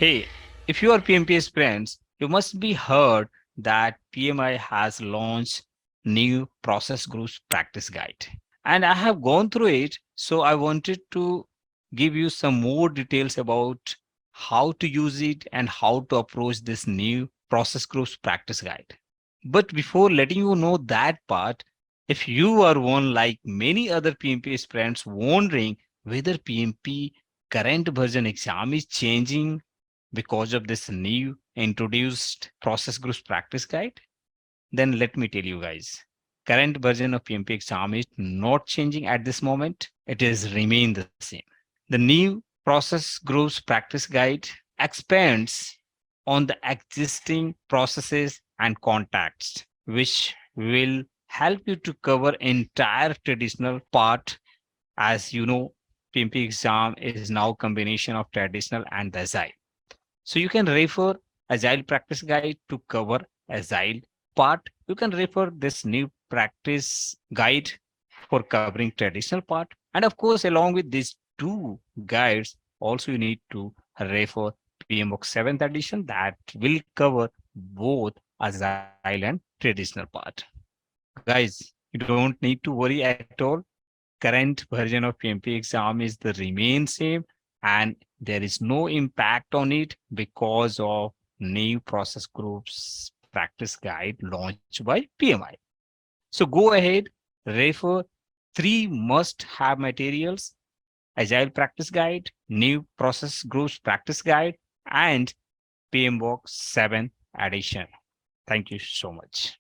Hey, if you are PMP aspirants, you must be heard that PMI has launched new process groups practice guide. And I have gone through it, so I wanted to give you some more details about how to use it and how to approach this new process groups practice guide. But before letting you know that part, if you are one like many other PMP aspirants wondering whether PMP current version exam is changing because of this new introduced process groups practice guide, then let me tell you guys. Current version of PMP exam is not changing at this moment. It is remain the same. The new process groups practice guide expands on the existing processes and contacts, which will help you to cover entire traditional part. As you know, PMP exam is now combination of traditional and the agile. So you can refer Agile practice guide to cover Agile part. You can refer this new practice guide for covering traditional part. And of course, along with these two guides, also you need to refer PMBOK 7th edition that will cover both Agile and traditional part. Guys, you don't need to worry at all. Current version of PMP exam is the remain same, and there is no impact on it because of new process groups practice guide launched by PMI. So go ahead, refer three must have materials: Agile practice guide, new process groups practice guide, and PMBOK 7 edition. Thank you so much.